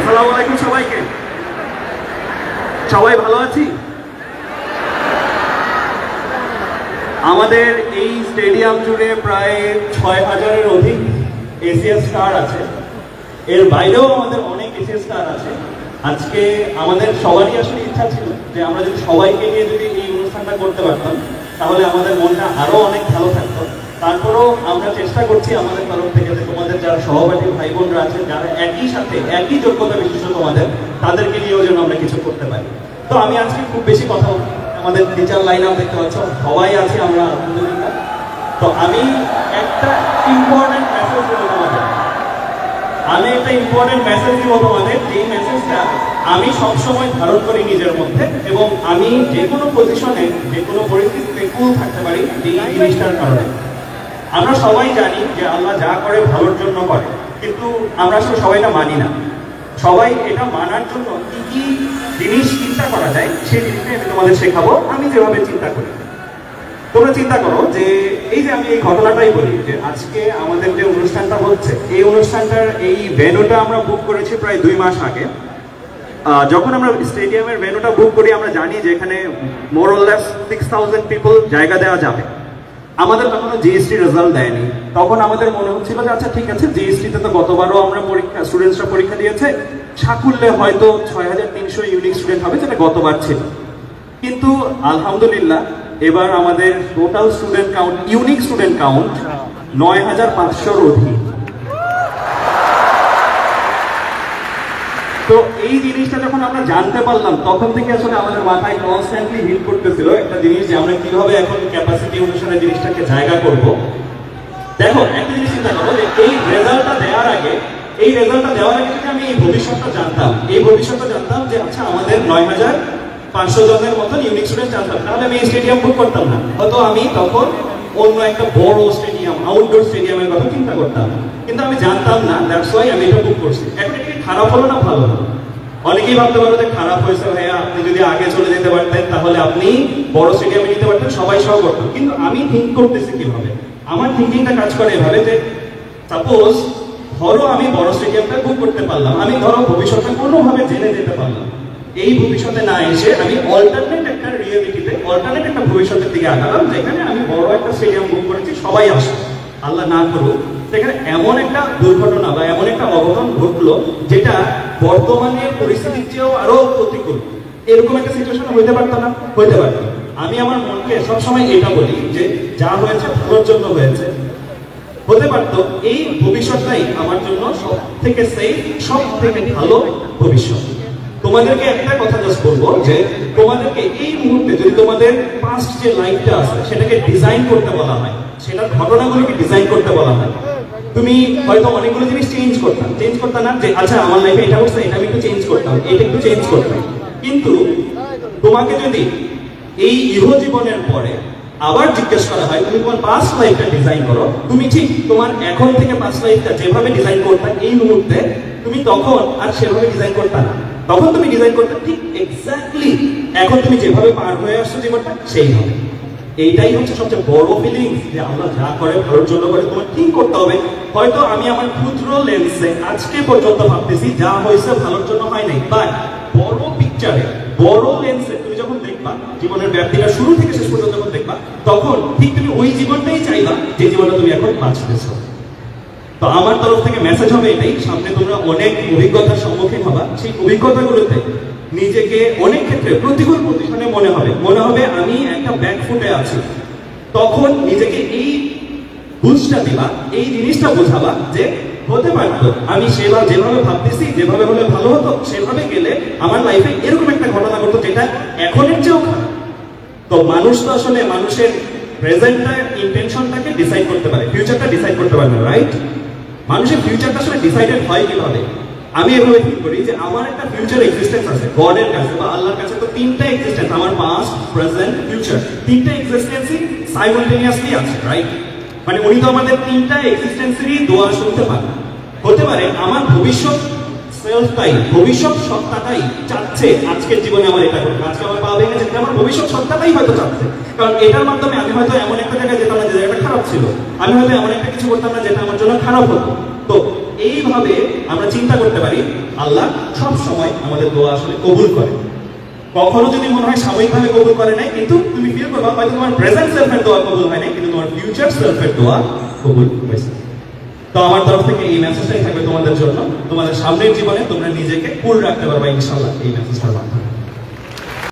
আসসালামু আলাইকুম সবাইকে। সবাই ভালো আছি? আমাদের এই স্টেডিয়াম জুড়ে প্রায় ৬,০০০-এর অধিক এসিএস স্টার আছে। এর বাইরেও আমাদের অনেক এসিএস স্টার আছে। আজকে আমাদের সবারই আসলে ইচ্ছা ছিল যে আমরা যদি সবাইকে নিয়ে যদি এই অনুষ্ঠানটা করতে পারতাম তাহলে আমাদের মনটা আরো অনেক ভালো থাকতো। তারপরেও আমরা চেষ্টা করছি আমাদের তরফ থেকে যে তোমাদের যারা সহপাঠী ভাই বোনরা আছেন, যারা একই সাথে একই যোগ্যতা বিশিষ্ট তোমাদের, তাদেরকে নিয়েও যেন আমরা কিছু করতে পারি। তো আমি আজকে খুব বেশি কথা, আমাদের টিচার লাইন আপ দেখতে পাচ্ছ, সবাই আছি আমরা আলহামদুলিল্লাহ। তো আমি একটা ইম্পর্টেন্ট মেসেজ দেবো তোমাদের, দিব তোমাদের, যেই মেসেজটা আমি সবসময় ধারণ করি নিজের মধ্যে, এবং আমি যে কোনো পজিশনে যে কোনো পরিস্থিতিতে কুল থাকতে পারি এই জিনিসটার কারণে। আমরা সবাই জানি যে আল্লাহ যা করে ভালোর জন্য করে, কিন্তু আমরা আসলে সবাই এটা মানি না। সবাই এটা মানার জন্য কি কি জিনিস চিন্তা করা যায় সেই জিনিসটাই আমি তোমাদের শেখাবো, আমি যেভাবে চিন্তা করি। তোমরা চিন্তা করো যে এই যে আমি এই ঘটনাটাই বলি যে আজকে আমাদের যে অনুষ্ঠানটা হচ্ছে, এই অনুষ্ঠানটার এই ভেন্যুটা আমরা বুক করেছি প্রায় 2 মাস আগে। যখন আমরা স্টেডিয়ামের ভেন্যুটা বুক করি আমরা জানি যে এখানে মোর অর লেস 6,000 পিপল জায়গা দেওয়া যাবে। আমাদের তখনও জিএসটি রেজাল্ট দেয়নি। তখন আমাদের মনে হচ্ছিল যে আচ্ছা ঠিক আছে, জিএসটিতে তো গতবারও আমরা স্টুডেন্টসরা পরীক্ষা দিয়েছে, সাকুল্যে হয়তো 6,300 ইউনিক স্টুডেন্ট হবে, যেটা গতবার ছিল। কিন্তু আলহামদুলিল্লাহ এবার আমাদের total student count, unique student count 9,500-র অধিক। তো এই জিনিসটা যখন আমরা জানতে পারলাম তখন থেকে আসলে আমাদের মাথায় কনস্ট্যান্টলি হিট করতেছিল একটা জিনিস যে আমরা কিভাবে এখন ক্যাপাসিটি অনুসারে জিনিসটাকে জায়গা করব। দেখো একটা জিনিস চিন্তা করো যে এই রেজাল্টটা দেওয়ার আগে যদি আমি এই ভবিষ্যৎটা জানতাম যে আচ্ছা আমাদের 9,500 জনের মতন ইউনিক স্টুডেন্ট জানতাম, তাহলে আমি এই স্টেডিয়াম বুক করতাম না। হয়তো আমি তখন অন্য একটা বড় স্টেডিয়াম, আউটডোর স্টেডিয়ামের কথা চিন্তা করতাম, কিন্তু আমি জানতাম না, দ্যাটস ওয়াই আমি এটা বুক করছি। এখন এটা কি খারাপ হলো না ভালো হলো? অনেকেই ভাবতে পারো যে খারাপ হয়েছে ভাইয়া, আপনি যদি আগে চলে যেতে পারতেন তাহলে আপনি বড় স্টেডিয়ামে নিতে পারতেন, সবাই সহ করতেন। কিন্তু আমি থিঙ্ক করতেছি কিভাবে, আমার থিঙ্কিংটা কাজ করে এভাবে যে সাপোজ ধরো আমি বড় স্টেডিয়ামটা বুক করতে পারলাম, আমি ধরো ভবিষ্যতে কোনোভাবে জেনে যেতে পারলাম, এই ভবিষ্যতে না এসে আমি অল্টারনেট একটা রিয়েলিটিতে, অল্টারনেট একটা ভবিষ্যতের দিকে আগালাম যেখানে আমি বড় একটা স্টেডিয়াম বুক করেছি, সবাই আসে, আল্লাহ না করুক সেখানে এমন একটা দুর্ঘটনা বা এমন একটা অঘটন ঘটলো যেটা বর্তমানের পরিস্থিতির চেয়েও আরো প্রতিকূল। এরকম একটা সিচুয়েশন হইতে পারতো না? হইতে পারতো। আমি আমার মনকে সবসময় এটা বলি যে যা হয়েছে ভালোর জন্য হয়েছে। হতে পারতো এই ভবিষ্যৎটাই আমার জন্য সব থেকে সেফ, সব থেকে ভালো ভবিষ্যৎ। তোমাদেরকে একটা কথা জাস্ট বলবো যে তোমাদেরকে এই মুহূর্তে যদি তোমাদের পাস্ট যে লাইফটা আছে সেটাকে ডিজাইন করতে বলা হয়, সেটার ঘটনাগুলোকে ডিজাইন করতে বলা হয়, তুমি হয়তো অনেকগুলো জিনিস চেঞ্জ করতাম না যে আচ্ছা আমার লাইফে এটা হচ্ছে, এটা আমি একটু চেঞ্জ করতাম, এটা একটু চেঞ্জ করতাম। কিন্তু তোমাকে যদি এই ইহ জীবনের পরে আবার জিজ্ঞেস করা হয় তুমি তোমার পাস্ট লাইফটা ডিজাইন করো, তুমি ঠিক তোমার এখন থেকে পাস্ট লাইফটা যেভাবে ডিজাইন করতে এই মুহূর্তে তুমি তখন আর সেভাবে ডিজাইন করতে না। তখন তুমি ডিজাইন করতে ঠিক এক্স্যাক্টলি এখন তুমি যেভাবে পার হয়ে আসছো জীবনটা সেইভাবে। এইটাই হচ্ছে সবচেয়ে বড় ফিলিংস যে আমরা যা করে ভালোর জন্য করে। তোমার ঠিক করতে হবে, হয়তো আমি আমার ক্ষুদ্র লেন্সে আজকে পর্যন্ত ভাবতেছি যা হয়েছে ভালোর জন্য হয় নাই, বাট বড় পিকচারে, বড় লেন্সে তুমি যখন দেখবা জীবনের ব্যাপ্তিটা শুরু থেকে শেষ পর্যন্ত যখন দেখবা, তখন ঠিক তুমি ওই জীবনটাই চাইবা যে জীবনটা তুমি এখন বাঁচতেছো। তো আমার তরফ থেকে মেসেজ হবে এটাই, সামনে তোমরা অনেক অভিজ্ঞতার সম্মুখীন হবা, সেই অভিজ্ঞতাগুলোতে নিজেকে অনেক ক্ষেত্রে প্রতিকূল পজিশনে মনে হবে আমি একটা ব্যাকফুটে আছি। তখন নিজেকে এই বুঝটা দিবা, এই জিনিসটা বোঝাবা যে হতে পারতো আমি যেভাবে ভাবতেছি, যেভাবে হলে ভালো হতো, সেভাবে গেলে আমার লাইফে এরকম একটা ঘটনা ঘটতো যেটা এখনের চেয়েও খারাপ। তো মানুষ তো আসলে মানুষের প্রেজেন্টটা, ইন্টেনশনটাকে ডিসাইড করতে পারে, ফিউচারটা ডিসাইড করতে পারে না, রাইট? মানুষের ফিউচারটা আসলে ডিসাইডেড হয় কিভাবে? আমি এভাবে ফিল করি যে আমার একটা ফিউচার এক্সিস্টেন্স আছে গডের কাছে বা আল্লাহর কাছে। তো তিনটা এক্সিস্টেন্স, আমার পাস্ট, প্রেজেন্ট, ফিউচার, তিনটা এক্সিস্টেন্সই সাইমultaneously আছে, রাইট? মানে উনি তো আমাদের তিনটা এক্সিস্টেন্সেরই দোয়া শুনতে পান। হতে পারে আমার ভবিষ্যৎ সেলফটাই, ভবিষ্যৎ সত্তাটাই চাচ্ছে আজকের জীবনে আমার এটা করতে, আজকে আমার পা ভেঙে যেতে আমার ভবিষ্যৎ সত্তাটাই হয়তো চাচ্ছে, কারণ এটার মাধ্যমে আমি হয়তো এমন একটা জায়গায় যেতাম না যে জায়গাটা খারাপ ছিল, আমি হয়তো এমন একটা কিছু করতাম না যেটা আমার জন্য খারাপ হতো। তো এইভাবে আমরা চিন্তা করতে পারি আল্লাহ সব সময় আমাদের দোয়া আসলে কবুল করে। কখনো যদি মনে হয় সাময়িকভাবে কবুল করে নাই, কিন্তু তুমি ফিল করবা হয়তো তোমার প্রেজেন্ট সেলফের দোয়া কবুল হয় নাই, কিন্তু তোমার ফিউচার সেলফের দোয়া কবুল হয়েছে। তো আমার তরফ থেকে এই মেসেজটাই থাকবে তোমাদের জন্য, তোমাদের সামনের জীবনে তোমরা নিজেকে কুল রাখতে পারবা ইনশাআল্লাহ এই মেসেজটার মাধ্যমে।